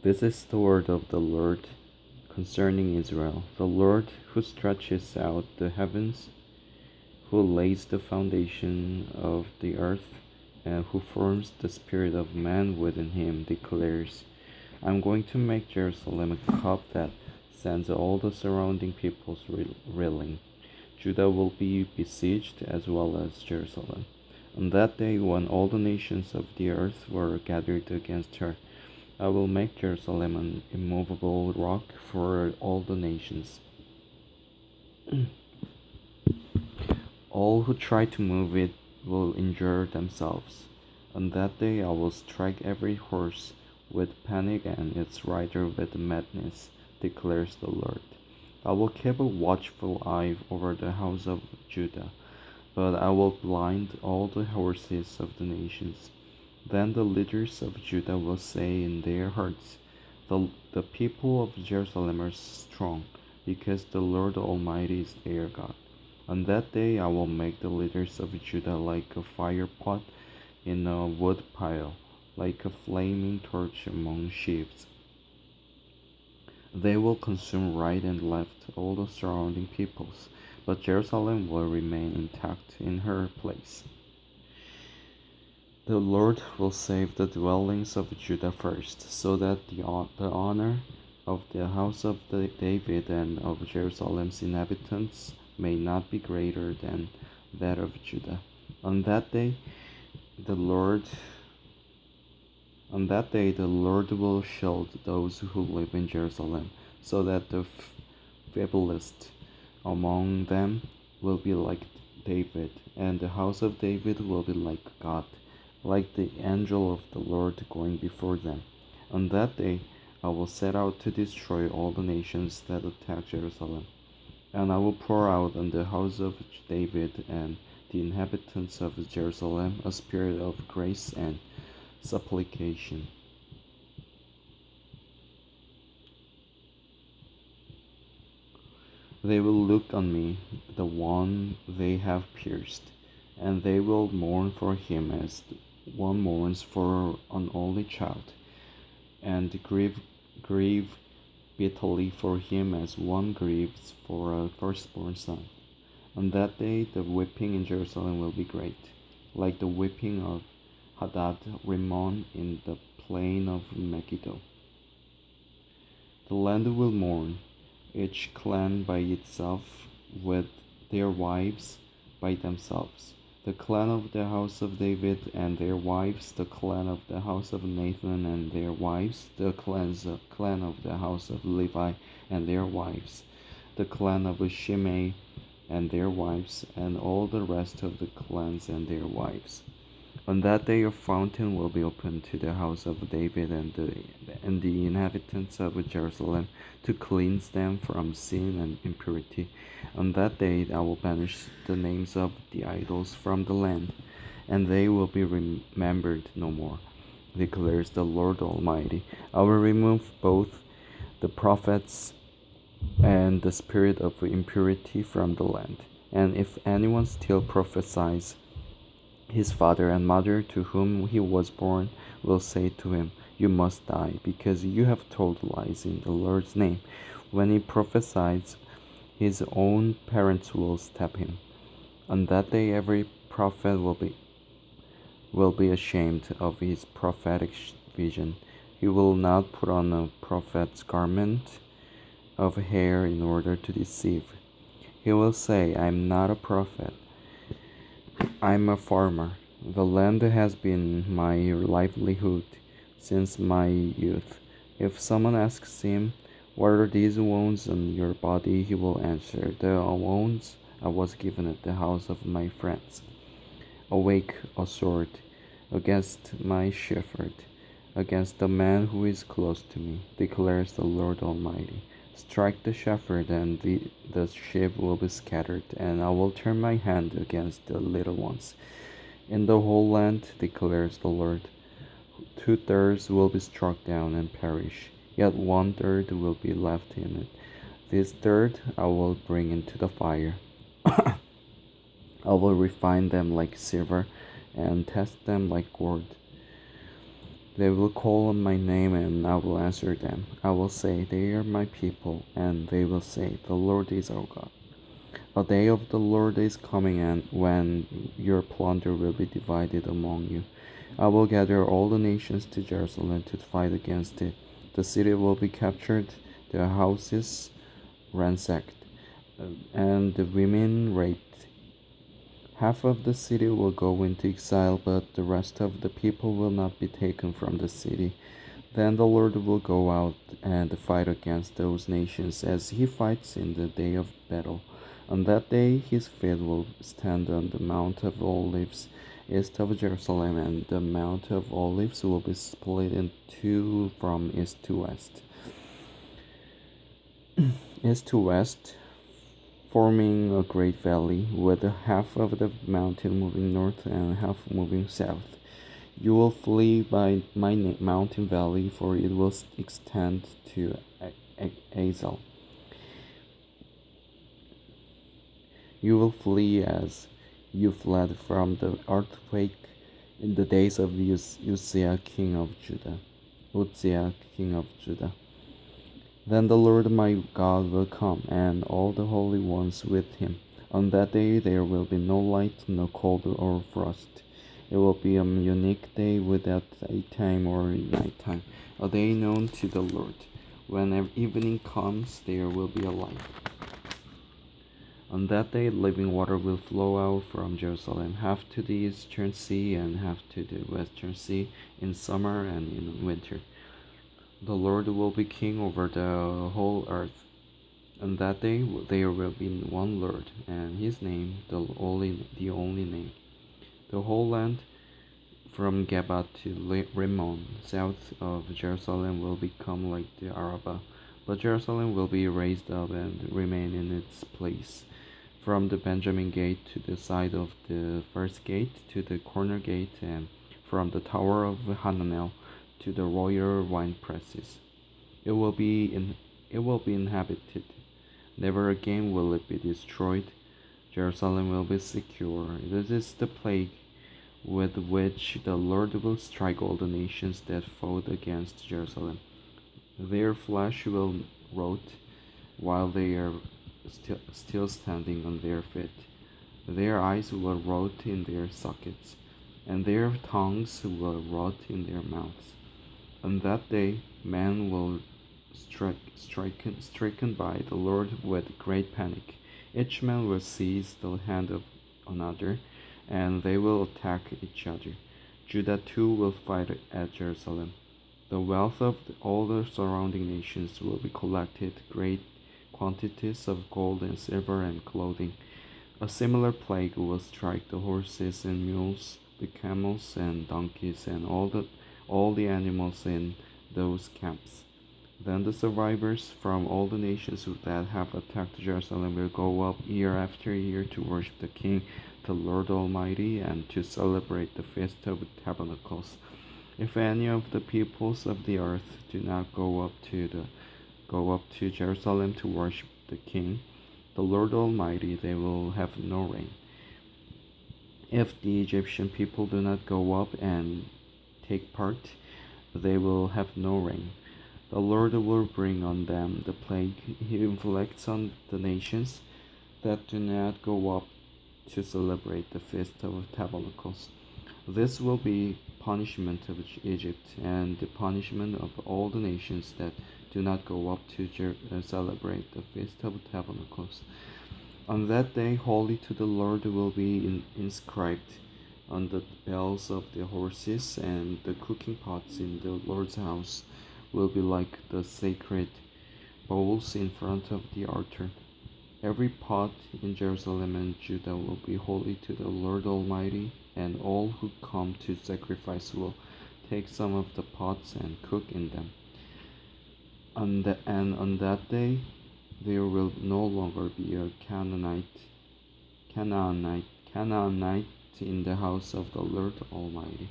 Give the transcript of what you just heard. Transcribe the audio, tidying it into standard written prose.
This is the word of the Lord concerning Israel, the Lord who stretches out the heavens, who lays the foundation of the earth, and who forms the spirit of man within him, declares, I am going to make Jerusalem a cup that sends all the surrounding peoples reeling. Judah will be besieged as well as Jerusalem. On that day, when all the nations of the earth were gathered against her, I will make Jerusalem an immovable rock for all the nations. All who try to move it will injure themselves. On that day I will strike every horse with panic and its rider with madness, declares the Lord. I will keep a watchful eye over the house of Judah, but I will blind all the horses of the nations. Then the leaders of Judah will say in their hearts, the people of Jerusalem are strong, because the Lord Almighty is their God. On that day I will make the leaders of Judah like a fire pot in a wood pile, like a flaming torch among sheaves. They will consume right and left all the surrounding peoples, but Jerusalem will remain intact in her place. The Lord will save the dwellings of Judah first, so that the honor of the house of David and of Jerusalem's inhabitants may not be greater than that of Judah. On that day the Lord will shield those who live in Jerusalem, so that the feeblest among them will be like David, and the house of David will be like God, like the angel of the Lord going before them. On that day I will set out to destroy all the nations that attack Jerusalem, and I will pour out on the house of David and the inhabitants of Jerusalem a spirit of grace and supplication. They will look on me, the one they have pierced, and they will mourn for him as one mourns for an only child, and grieve bitterly for him as one grieves for a firstborn son. On that day the weeping in Jerusalem will be great, like the weeping of Hadad Rimmon in the plain of Megiddo. The land will mourn, each clan by itself, with their wives by themselves. The clan of the house of David and their wives, the clan of the house of Nathan and their wives, the clan of the house of Levi and their wives, the clan of Shimei and their wives, and all the rest of the clans and their wives. On that day a fountain will be opened to the house of David and the inhabitants of Jerusalem, to cleanse them from sin and impurity. On that day I will banish the names of the idols from the land, and they will be remembered no more, declares the Lord Almighty. I will remove both the prophets and the spirit of impurity from the land. And if anyone still prophesies, his father and mother to whom he was born will say to him, You must die, because you have told lies in the Lord's name. When he prophesies, his own parents will stab him. On that day every prophet will be ashamed of his prophetic vision. He will not put on a prophet's garment of hair in order to deceive. He will say, I am not a prophet. I'm a farmer. The land has been my livelihood since my youth. If someone asks him, What are these wounds on your body? He will answer, The wounds I was given at the house of my friends. Awake, a sword, against my shepherd, against the man who is close to me, declares the Lord Almighty. Strike the shepherd, and the sheep will be scattered, and I will turn my hand against the little ones. In the whole land, declares the Lord, 2/3 will be struck down and perish, yet 1/3 will be left in it. This third I will bring into the fire. I will refine them like silver, and test them like gold. They will call on my name, and I will answer them. I will say, they are my people, and they will say, the Lord is our God. A day of the Lord is coming, and when your plunder will be divided among you. I will gather all the nations to Jerusalem to fight against it. The city will be captured, the houses ransacked, and the women raped. Half of the city will go into exile, but the rest of the people will not be taken from the city. Then the Lord will go out and fight against those nations as he fights in the day of battle. On that day his feet will stand on the Mount of Olives east of Jerusalem, and the Mount of Olives will be split in two from east to west. East to west, forming a great valley, with half of the mountain moving north and half moving south. You will flee by my mountain valley, for it will extend to Azel. You will flee as you fled from the earthquake in the days of Uzziah, king of Judah. Uzziah, king of Judah. Then the Lord my God will come, and all the holy ones with him. On that day there will be no light, no cold or frost. It will be a unique day without daytime or nighttime, a day known to the Lord. When evening comes, there will be a light. On that day, living water will flow out from Jerusalem, half to the eastern sea and half to the western sea, in summer and in winter. The Lord will be king over the whole earth. On that day, there will be one Lord, and his name, the only name. The whole land, from Geba to Rimmon, south of Jerusalem, will become like the Arabah, but Jerusalem will be raised up and remain in its place. From the Benjamin gate to the side of the first gate to the corner gate, and from the tower of Hananel to the royal wine presses. It will be inhabited. Never again will it be destroyed. Jerusalem will be secure. This is the plague with which the Lord will strike all the nations that fought against Jerusalem. Their flesh will rot while they are still standing on their feet. Their eyes will rot in their sockets, and their tongues will rot in their mouths. On that day, man will stricken by the Lord with great panic. Each man will seize the hand of another, and they will attack each other. Judah too will fight at Jerusalem. The wealth of all the surrounding nations will be collected, great quantities of gold and silver and clothing. A similar plague will strike the horses and mules, the camels and donkeys, and all the animals in those camps. Then the survivors from all the nations that have attacked Jerusalem will go up year after year to worship the King, the Lord Almighty, and to celebrate the Feast of Tabernacles. If any of the peoples of the earth do not go up to Jerusalem to worship the King, the Lord Almighty, they will have no rain. If the Egyptian people do not go up and take part, they will have no rain. The Lord will bring on them the plague he inflicts on the nations that do not go up to celebrate the Feast of Tabernacles. This will be punishment of Egypt and the punishment of all the nations that do not go up to celebrate the Feast of Tabernacles. On that day, holy to the Lord will be inscribed on the bells of the horses, and the cooking pots in the Lord's house will be like the sacred bowls in front of the altar. Every pot in Jerusalem and Judah will be holy to the Lord Almighty, and all who come to sacrifice will take some of the pots and cook in them. On that day, there will no longer be a Canaanite in the house of the Lord Almighty.